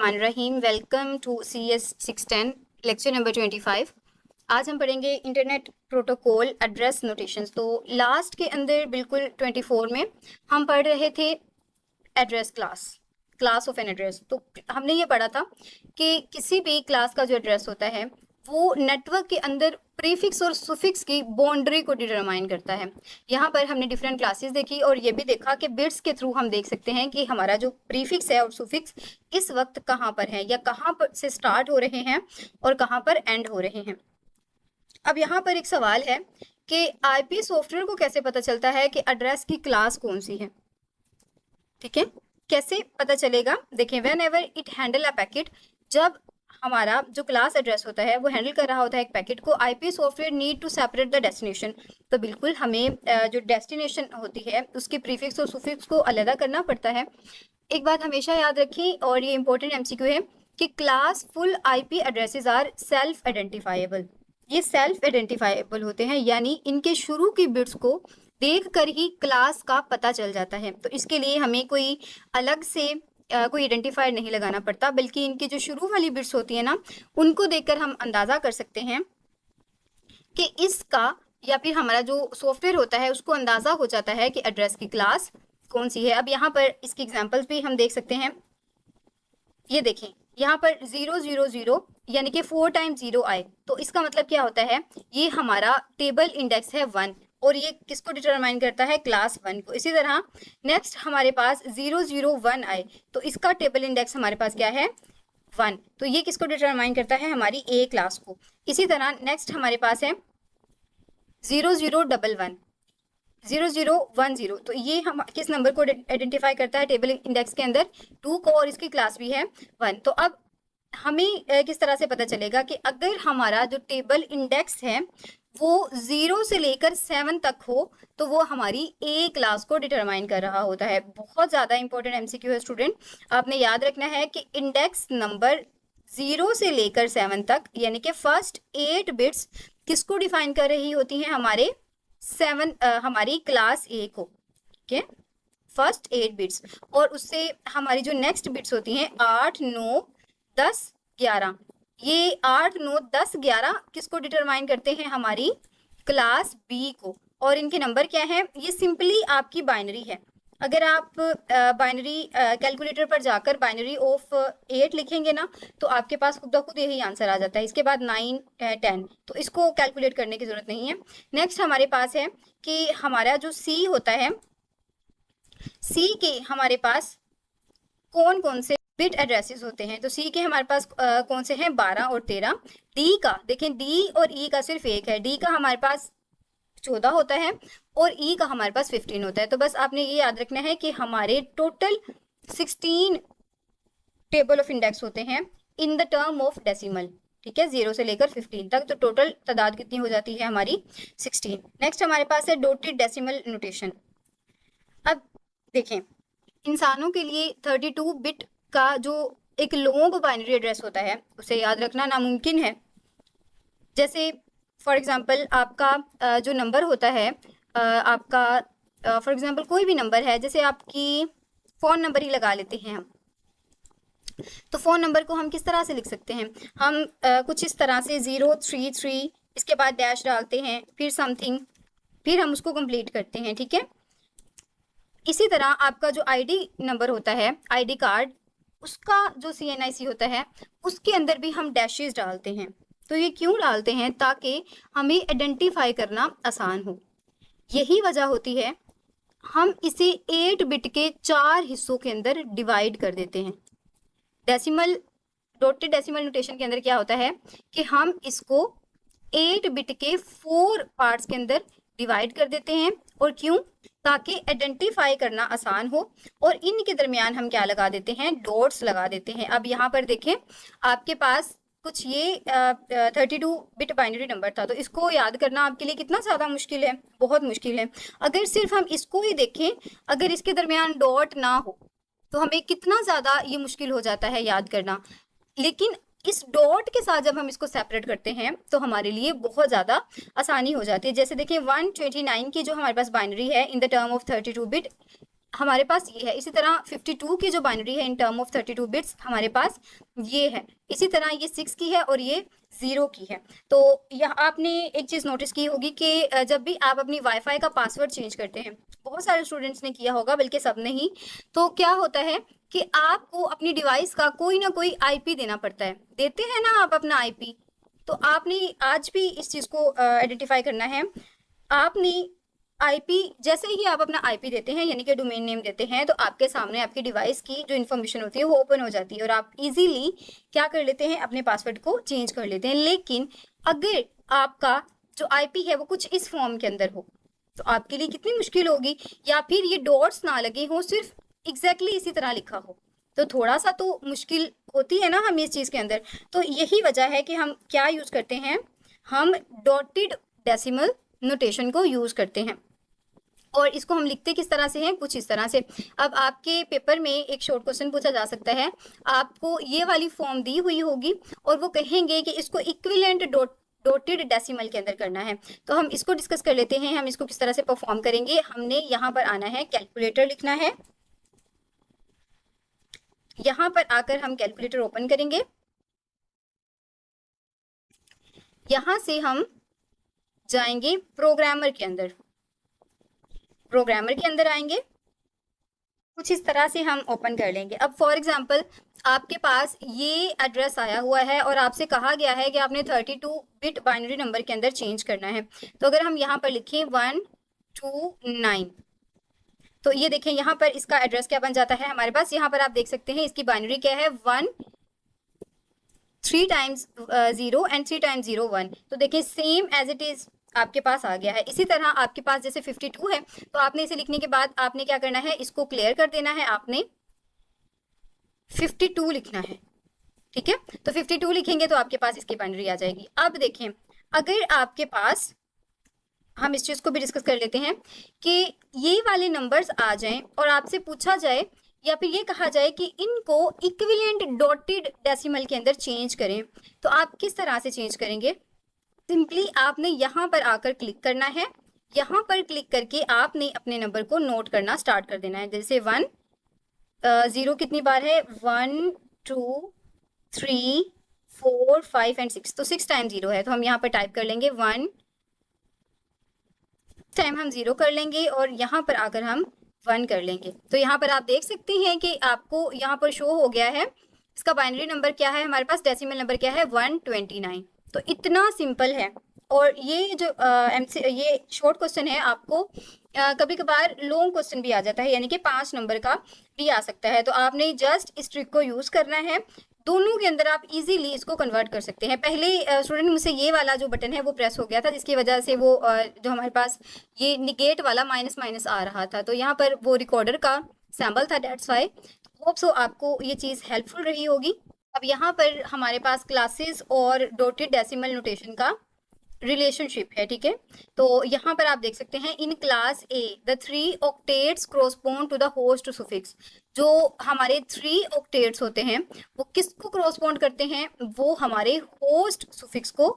बिस्मिल्लाहिर्रहमानिर्रहीम। Welcome to CS 610 lecture number 25। आज हम पढ़ेंगे इंटरनेट प्रोटोकॉल एड्रेस नोटेशंस। तो लास्ट के अंदर बिल्कुल 24 में हम पढ़ रहे थे address class of an address. तो हमने ये पढ़ा था कि किसी भी क्लास का जो एड्रेस होता है वो नेटवर्क के अंदर प्रीफिक्स और सुफिक्स की बाउंड्री को डिटरमाइन करता है। यहाँ पर हमने डिफरेंट क्लासेस देखी और ये भी देखा कि बिट्स के थ्रू हम देख सकते हैं कि हमारा जो प्रीफिक्स है और सुफिक्स इस वक्त कहाँ पर है या कहाँ पर से स्टार्ट हो रहे हैं और कहाँ पर एंड हो रहे हैं। अब यहाँ पर एक सवाल है कि आईपी सॉफ्टवेयर को कैसे पता चलता है कि एड्रेस की क्लास कौन सी है। ठीक है, कैसे पता चलेगा? देखें, when ever it handle a packet, जब हमारा जो क्लास एड्रेस होता है वो हैंडल कर रहा होता है एक पैकेट को, IP software need to separate the destination. तो बिल्कुल हमें जो डेस्टिनेशन होती है उसके प्रीफिक्स और सुफिक्स को अलग करना पड़ता है। एक बात हमेशा याद रखें और ये इंपॉर्टेंट एमसीक्यू है कि classful IP addresses are self identifiable. ये सेल्फ आइडेंटिफाइबल होते हैं, यानी इनके शुरू की बिट्स को देख कर ही क्लास का पता चल जाता है। तो इसके लिए हमें कोई अलग से कोई आइडेंटिफायर नहीं लगाना पड़ता, बल्कि इनकी जो शुरू वाली बिट्स होती है ना, उनको देखकर हम अंदाजा कर सकते हैं कि इसका या फिर हमारा जो सॉफ्टवेयर होता है उसको अंदाजा हो जाता है कि एड्रेस की क्लास कौन सी है। अब यहाँ पर इसकी एग्जांपल्स भी हम देख सकते हैं। ये देखें, यहाँ पर 000 यानी कि 4 टाइम्स 0 आए, तो इसका मतलब क्या होता है? ये हमारा टेबल इंडेक्स है 1 और ये किसको डिटरमाइन करता है? क्लास 1 को। इसी तरह नेक्स्ट हमारे पास 001 आए, तो इसका टेबल इंडेक्स हमारे पास क्या है? 1। तो ये किसको डिटरमाइन करता है? हमारी ए क्लास को। इसी तरह नेक्स्ट हमारे पास है 0011 0010, तो ये हम किस नंबर को आइडेंटिफाई करता है टेबल इंडेक्स के अंदर? 2 को, और इसकी क्लास भी है 1। तो अब हमें किस तरह से पता चलेगा कि अगर हमारा जो टेबल इंडेक्स है वो 0 से लेकर 7 तक हो तो वो हमारी ए क्लास को डिटरमाइन कर रहा होता है। बहुत ज़्यादा इंपॉर्टेंट एमसीक्यू है स्टूडेंट, आपने याद रखना है कि इंडेक्स नंबर 0 से लेकर 7 तक यानी कि फर्स्ट 8 बिट्स किसको डिफाइन कर रही होती हैं? हमारी क्लास ए को। ठीक है, फर्स्ट 8 बिट्स, और उससे हमारी जो नेक्स्ट बिट्स होती हैं 8, 9, 10, 11, ये 8, 9, 10, 11 किसको डिटरमाइन करते हैं? हमारी क्लास बी को। और इनके नंबर क्या है? ये सिंपली आपकी बाइनरी है। अगर आप बाइनरी कैलकुलेटर पर जाकर बाइनरी ऑफ 8 लिखेंगे ना, तो आपके पास खुद ब खुद यही आंसर आ जाता है। इसके बाद 9, 10, तो इसको कैलकुलेट करने की जरूरत नहीं है। नेक्स्ट हमारे पास है कि हमारा जो सी होता है, सी के हमारे पास कौन कौन से बिट एड्रेसेस होते हैं? तो सी के हमारे पास कौन से हैं? 12 और 13। डी का देखें, डी और ई का सिर्फ एक है। डी का हमारे पास 14 होता है और ई का हमारे पास 15 होता है। तो बस आपने ये याद रखना है कि हमारे टोटल 16 टेबल ऑफ इंडेक्स होते हैं in the term of decimal. ठीक है, 0 से लेकर 15 तक, तो टोटल तादाद कितनी हो जाती है? हमारी 16। नेक्स्ट हमारे पास है डॉटेड डेसिमल नोटेशन। अब देखें, इंसानों के लिए 32 बिट का जो एक लॉन्ग बाइनरी एड्रेस होता है उसे याद रखना नामुमकिन है। जैसे फॉर एग्जांपल आपका जो नंबर होता है, आपका फॉर एग्जांपल कोई भी नंबर है, जैसे आपकी फ़ोन नंबर ही लगा लेते हैं हम, तो फ़ोन नंबर को हम किस तरह से लिख सकते हैं? हम कुछ इस तरह से 033, इसके बाद डैश डालते हैं, फिर समथिंग, फिर हम उसको कंप्लीट करते हैं। ठीक है, इसी तरह आपका जो आईडी नंबर होता है, आईडी कार्ड, उसका जो CNIC होता है उसके अंदर भी हम डैशेस डालते हैं। तो ये क्यों डालते हैं? ताकि हमें आइडेंटिफाई करना आसान हो। यही वजह होती है हम इसे 8 बिट के 4 हिस्सों के अंदर डिवाइड कर देते हैं। डेसिमल डॉटेड डेसिमल नोटेशन के अंदर क्या होता है कि हम इसको 8 बिट के 4 पार्ट्स के अंदर डिवाइड कर देते हैं। और क्यों? ताकि आइडेंटिफाई करना आसान हो। और इनके दरमियान हम क्या लगा देते हैं? डॉट्स लगा देते हैं। अब यहाँ पर देखें, आपके पास कुछ ये 32 बिट बाइनरी नंबर था, तो इसको याद करना आपके लिए कितना ज़्यादा मुश्किल है? बहुत मुश्किल है। अगर सिर्फ हम इसको ही देखें, अगर इसके दरमियान डॉट ना हो तो हमें कितना ज़्यादा ये मुश्किल हो जाता है याद करना। लेकिन इस डॉट के साथ जब हम इसको सेपरेट करते हैं तो हमारे लिए बहुत ज़्यादा आसानी हो जाती है। जैसे देखिए 129 की जो हमारे पास बाइनरी है in the term of 32 bit, हमारे पास ये है। इसी तरह 52 की जो बाइनरी है इन टर्म ऑफ 32 बिट्स हमारे पास ये है। इसी तरह ये 6 की है और ये 0 की है। तो यह आपने एक चीज़ नोटिस की होगी कि जब भी आप अपनी वाईफाई का पासवर्ड चेंज करते हैं, बहुत सारे स्टूडेंट्स ने किया होगा, बल्कि सबने ही, तो क्या होता है कि आपको अपनी डिवाइस का कोई ना कोई आईपी देना पड़ता है। देते हैं ना आप अपना आईपी? तो आपने आज भी इस चीज़ को आइडेंटिफाई करना है। आपने आईपी, जैसे ही आप अपना आईपी देते हैं यानी कि डोमेन नेम देते हैं, तो आपके सामने आपकी डिवाइस की जो इन्फॉर्मेशन होती है वो ओपन हो जाती है और आप इजीली क्या कर लेते हैं, अपने पासवर्ड को चेंज कर लेते हैं। लेकिन अगर आपका जो आईपी है वो कुछ इस फॉर्म के अंदर हो तो आपके लिए कितनी मुश्किल होगी, या फिर ये डॉट्स ना लगे हो, सिर्फ एग्जैक्टली इसी तरह लिखा हो, तो थोड़ा सा तो मुश्किल होती है ना हमें इस चीज़ के अंदर। तो यही वजह है कि हम क्या यूज़ करते हैं, हम डॉटेड डेसिमल नोटेशन को यूज़ करते हैं। और इसको हम लिखते किस तरह से हैं, कुछ इस तरह से। अब आपके पेपर में एक शॉर्ट क्वेश्चन पूछा जा सकता है, आपको ये वाली फॉर्म दी हुई होगी और वो कहेंगे कि इसको इक्विवेलेंट डॉटेड डेसिमल के अंदर करना है। तो हम इसको डिस्कस कर लेते हैं, हम इसको किस तरह से परफॉर्म करेंगे। हमने यहाँ पर आना है, कैलकुलेटर लिखना है। यहाँ पर आकर हम कैलकुलेटर ओपन करेंगे। यहाँ से हम जाएंगे प्रोग्रामर के अंदर। प्रोग्रामर के अंदर आएंगे, कुछ इस तरह से हम ओपन कर लेंगे। अब फॉर एग्जांपल आपके पास ये एड्रेस आया हुआ है और आपसे कहा गया है कि आपने 32 बिट बाइनरी नंबर के अंदर चेंज करना है। तो अगर हम यहाँ पर लिखें 129, तो ये देखें यहाँ पर इसका एड्रेस क्या बन जाता है हमारे पास। यहाँ पर आप देख सकते हैं इसकी बाइनरी क्या है, 1 3 टाइम्स 0 एंड 3 टाइम्स 0 1। तो देखिए सेम एज इट इज आपके पास आ गया है। इसी तरह आपके पास जैसे 52 है तो आपने इसे लिखने के बाद आपने क्या करना है, इसको क्लियर कर देना है, आपने 52 लिखना है। ठीक है, तो 52 लिखेंगे तो आपके पास इसकी बाइनरी आ जाएगी। अब देखें, अगर आपके पास, हम इस चीज़ को भी डिस्कस कर लेते हैं कि ये वाले नंबर्स आ जाएं और आपसे पूछा जाए या फिर ये कहा जाए कि इनको इक्विवेलेंट डॉटेड डेसिमल के अंदर चेंज करें, तो आप किस तरह से चेंज करेंगे। सिंपली आपने यहाँ पर आकर क्लिक करना है। यहाँ पर क्लिक करके आपने अपने नंबर को नोट करना स्टार्ट कर देना है। जैसे 0 कितनी बार है, 1 2 3 4 5 एंड 6, तो 6 टाइम 0 है। तो हम यहाँ पर टाइप कर लेंगे 1 टाइम हम 0 कर लेंगे और यहाँ पर आकर हम 1 कर लेंगे। तो यहाँ पर आप देख सकते हैं कि आपको यहाँ पर शो हो गया है इसका बाइनरी नंबर क्या है हमारे पास, डेसिमल नंबर क्या है, 129। तो इतना सिंपल है। और ये जो ये शॉर्ट क्वेश्चन है, आपको कभी कभार लॉन्ग क्वेश्चन भी आ जाता है, यानी कि 5 नंबर का भी आ सकता है। तो आपने जस्ट इस ट्रिक को यूज़ करना है, दोनों के अंदर आप इजीली इसको कन्वर्ट कर सकते हैं। पहले स्टूडेंट मुझसे ये वाला जो बटन है वो प्रेस हो गया था, जिसकी वजह से वो जो हमारे पास ये निगेट वाला माइनस माइनस आ रहा था, तो यहाँ पर वो रिकॉर्डर का सैम्बल था, डेट्स वाई। होप सो आपको ये चीज़ हेल्पफुल रही होगी। अब यहाँ पर हमारे पास क्लासेस और डॉटेड डेसिमल नोटेशन का रिलेशनशिप है। ठीक है, तो यहाँ पर आप देख सकते हैं, in class A the 3 octets correspond to the host suffix. जो हमारे 3 ऑक्टेट्स होते हैं वो किसको कॉरस्पॉन्ड करते हैं, वो हमारे होस्ट सुफिक्स को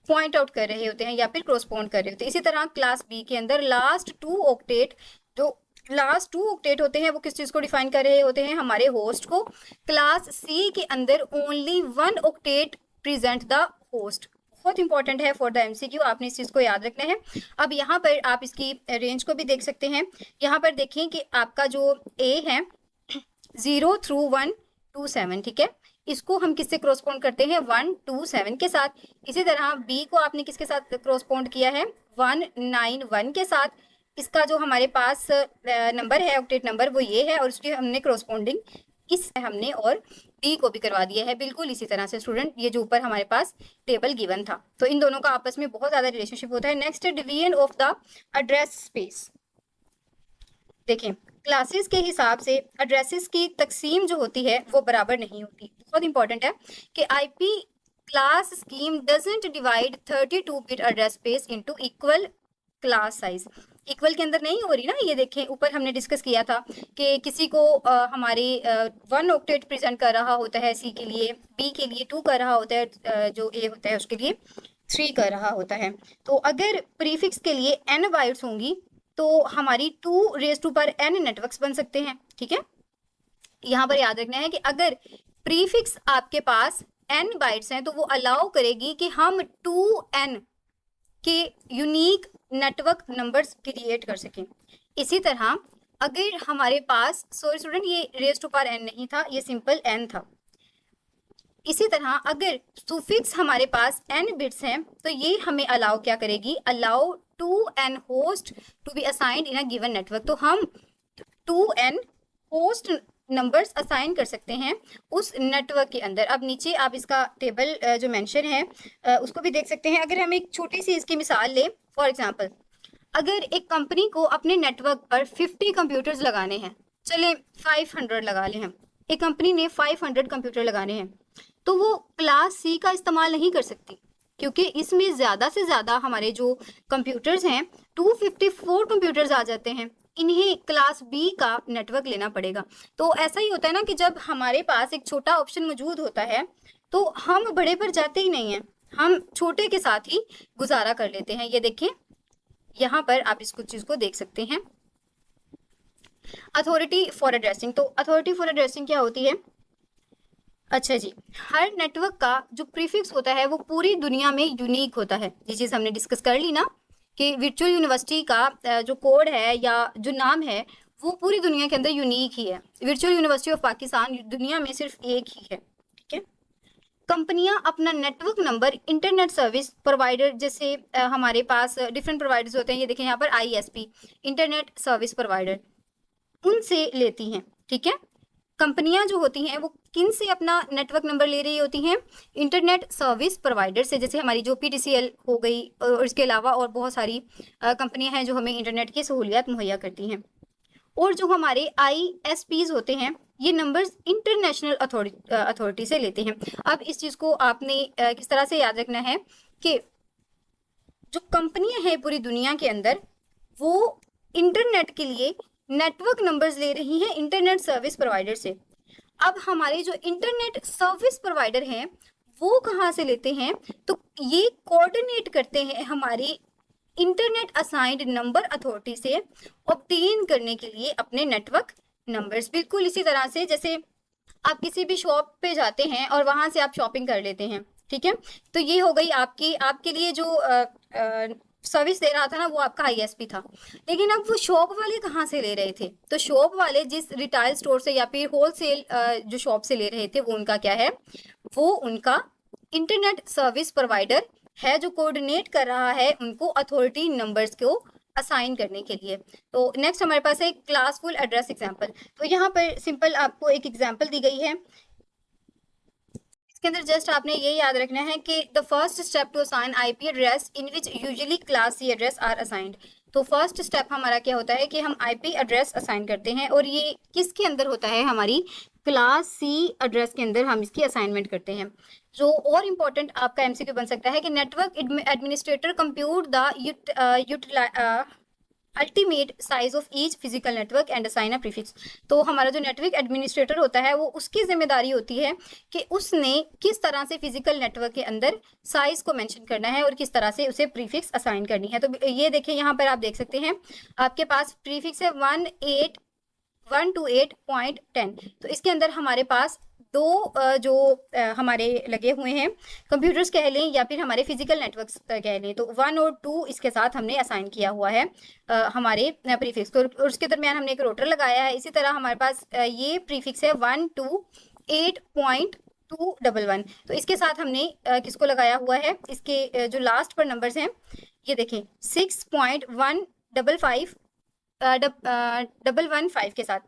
पॉइंट आउट कर रहे होते हैं या फिर कॉरस्पॉन्ड कर रहे होते हैं। इसी तरह क्लास बी के अंदर लास्ट 2 ऑक्टेट, जो लास्ट 2 ऑक्टेट होते हैं वो किस चीज़ को डिफाइन कर रहे होते हैं, हमारे होस्ट को। क्लास सी के अंदर only 1 octet present the host. बहुत इंपॉर्टेंट है फॉर द एमसीक्यू, आपने इस चीज़ को याद रखना है। अब यहाँ पर आप इसकी रेंज को भी देख सकते हैं। यहाँ पर देखें कि आपका जो ए है 0 through 127, ठीक है, इसको हम किससे क्रॉसपॉन्ड करते हैं, 127 के साथ। इसी तरह बी को आपने किसके साथ क्रॉसपॉन्ड किया है, 191 के साथ। इसका जो हमारे पास नंबर है, ऑक्टेट नंबर, वो ये है और उसकी हमने क्रॉसपॉन्डिंग इस हमने और डी को भी करवा दिया है, बिल्कुल इसी तरह से स्टूडेंट, ये जो ऊपर हमारे पास टेबल गिवन था। तो इन दोनों का आपस में बहुत ज़्यादा रिलेशनशिप होता है। Next division of the address space. देखें, क्लासेस के हिसाब से एड्रेसेस की तकसीम जो होती है वो बराबर नहीं होती। बहुत इंपॉर्टेंट है कि IP class scheme doesn't divide 32 bit address space into equal class size. Equal के अंदर नहीं हो रही ना, ये देखें ऊपर हमने डिस्कस किया था कि किसी को हमारे 1 ऑक्टेट प्रेजेंट कर रहा होता है सी के लिए, बी के लिए 2 कर रहा होता है, जो ए होता है उसके लिए 3 कर रहा होता है। तो अगर प्रीफिक्स के लिए n बाइट्स होंगी तो हमारी 2n नेटवर्क्स बन सकते हैं। ठीक है, यहाँ पर याद रखना है कि अगर प्रीफिक्स आपके पास n बाइट्स हैं तो वो अलाउ करेगी कि हम 2n के यूनिक नेटवर्क नंबर्स क्रिएट कर सकें। इसी तरह अगर हमारे पास, सॉरी स्टूडेंट, ये रेज़ टू पावर n नहीं था, ये सिंपल n था। इसी तरह अगर सुफिक्स हमारे पास n बिट्स हैं तो ये हमें अलाउ क्या करेगी, allow 2n host to be assigned in a given network. तो हम 2n होस्ट नंबर्स असाइन कर सकते हैं उस नेटवर्क के अंदर। अब नीचे आप इसका टेबल जो मेंशन है उसको भी देख सकते हैं। अगर हम एक छोटी सी इसकी मिसाल लें, फॉर एग्जांपल अगर एक कंपनी को अपने नेटवर्क पर 50 कंप्यूटर्स लगाने हैं, चलें 500 लगा लें हम, एक कंपनी ने 500 कंप्यूटर लगाने हैं, तो वो क्लास सी का इस्तेमाल नहीं कर सकती क्योंकि इसमें ज़्यादा से ज़्यादा हमारे जो कंप्यूटर्स हैं 254 कंप्यूटर्स आ जाते हैं, इन्हें क्लास बी का नेटवर्क लेना पड़ेगा। तो ऐसा ही होता है ना कि जब हमारे पास एक छोटा ऑप्शन मौजूद होता है तो हम बड़े पर जाते ही नहीं हैं, हम छोटे के साथ ही गुजारा कर लेते हैं। ये देखें, यहाँ पर आप इसको चीज़ को देख सकते हैं, अथॉरिटी फॉर एड्रेसिंग। तो अथॉरिटी फॉर एड्रेसिंग क्या होती है? अच्छा जी, हर नेटवर्क का जो प्रीफिक्स होता है वो पूरी दुनिया में यूनिक होता है। ये चीज़ हमने डिस्कस कर ली ना कि वर्चुअल यूनिवर्सिटी का जो कोड है या जो नाम है वो पूरी दुनिया के अंदर यूनिक ही है। वर्चुअल यूनिवर्सिटी ऑफ पाकिस्तान दुनिया में सिर्फ एक ही है। ठीक है, कंपनियां अपना network number internet service provider, जैसे हमारे पास डिफरेंट प्रोवाइडर्स होते हैं, ये देखें यहाँ पर ISP, इंटरनेट सर्विस प्रोवाइडर, उनसे लेती हैं। ठीक है, कंपनियां जो होती हैं वो किन से अपना नेटवर्क नंबर ले रही होती हैं? इंटरनेट सर्विस प्रोवाइडर से, जैसे हमारी जो PTCL हो गई और इसके अलावा और बहुत सारी कंपनियां हैं जो हमें इंटरनेट की सहूलियत मुहैया करती हैं। और जो हमारे ISPs होते हैं ये नंबर्स इंटरनेशनल अथॉरिटी से लेते हैं। अब इस चीज़ को आपने किस तरह से याद रखना है कि जो कंपनियां हैं पूरी दुनिया के अंदर वो इंटरनेट के लिए नेटवर्क नंबर्स ले रही हैं इंटरनेट सर्विस प्रोवाइडर से। अब हमारे जो इंटरनेट सर्विस प्रोवाइडर हैं वो कहाँ से लेते हैं? तो ये कोऑर्डिनेट करते हैं हमारी इंटरनेट असाइंड नंबर अथॉरिटी से ऑब्टेन करने के लिए अपने नेटवर्क नंबर्स। बिल्कुल इसी तरह से जैसे आप किसी भी शॉप पे जाते हैं और वहाँ से आप शॉपिंग कर लेते हैं। ठीक है, तो ये हो गई आपके लिए जो सर्विस दे रहा था ना वो आपका ISP था। लेकिन अब वो शॉप वाले कहाँ से ले रहे थे? तो शॉप वाले जिस रिटेल स्टोर से या फिर होलसेल जो शॉप से ले रहे थे वो उनका क्या है? वो उनका इंटरनेट सर्विस प्रोवाइडर है जो कोऑर्डिनेट कर रहा है उनको अथॉरिटी नंबर्स को असाइन करने के लिए। तो नेक्स्ट हमारे पास है क्लासफुल एड्रेस एग्जाम्पल। तो यहाँ पर सिंपल आपको एक एग्जाम्पल दी गई है, इसके अंदर जस्ट आपने ये याद रखना है कि the first step to assign IP address in which usually class C address are assigned. तो फर्स्ट स्टेप हमारा क्या होता है कि हम IP एड्रेस असाइन करते हैं और ये किसके अंदर होता है? हमारी क्लास C एड्रेस के अंदर हम इसकी असाइनमेंट करते हैं। जो और इम्पोर्टेंट आपका MCQ बन सकता है कि network administrator compute the ultimate size of each physical network and assign a prefix. तो हमारा जो नेटवर्क एडमिनिस्ट्रेटर होता है वो उसकी जिम्मेदारी होती है कि उसने किस तरह से फिजिकल नेटवर्क के अंदर साइज को मेंशन करना है और किस तरह से उसे प्रीफिक्स असाइन करनी है। तो ये देखें, यहाँ पर आप देख सकते हैं आपके पास प्रीफिक्स है 128.10। तो इसके अंदर हमारे पास दो जो हमारे लगे हुए हैं कंप्यूटर्स कह लें या फिर हमारे फिजिकल नेटवर्क्स कह लें, तो 1 और 2 इसके साथ हमने असाइन किया हुआ है हमारे प्रीफिक्स को, और उसके दरमियान हमने एक रोटर लगाया है। इसी तरह हमारे पास ये प्रीफिक्स है 128.211। तो इसके साथ हमने किसको लगाया हुआ है? इसके जो लास्ट पर नंबर्स हैं ये देखें 6.155 के साथ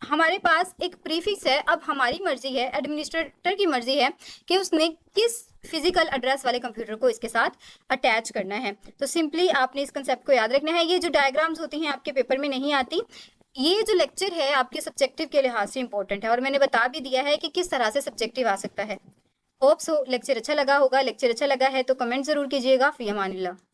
हमारे पास एक प्रीफिक्स है। अब हमारी मर्जी है, एडमिनिस्ट्रेटर की मर्जी है कि उसने किस फिजिकल एड्रेस वाले कंप्यूटर को इसके साथ अटैच करना है। तो सिंपली आपने इस कंसेप्ट को याद रखना है। ये जो डायग्राम्स होती हैं आपके पेपर में नहीं आती, ये जो लेक्चर है आपके सब्जेक्टिव के लिहाज से इंपॉर्टेंट है और मैंने बता भी दिया है कि किस तरह से सब्जेक्टिव आ सकता है। होप सो लेक्चर अच्छा लगा होगा। लेक्चर अच्छा लगा है तो कमेंट जरूर कीजिएगा। फी अमानिल्लाह।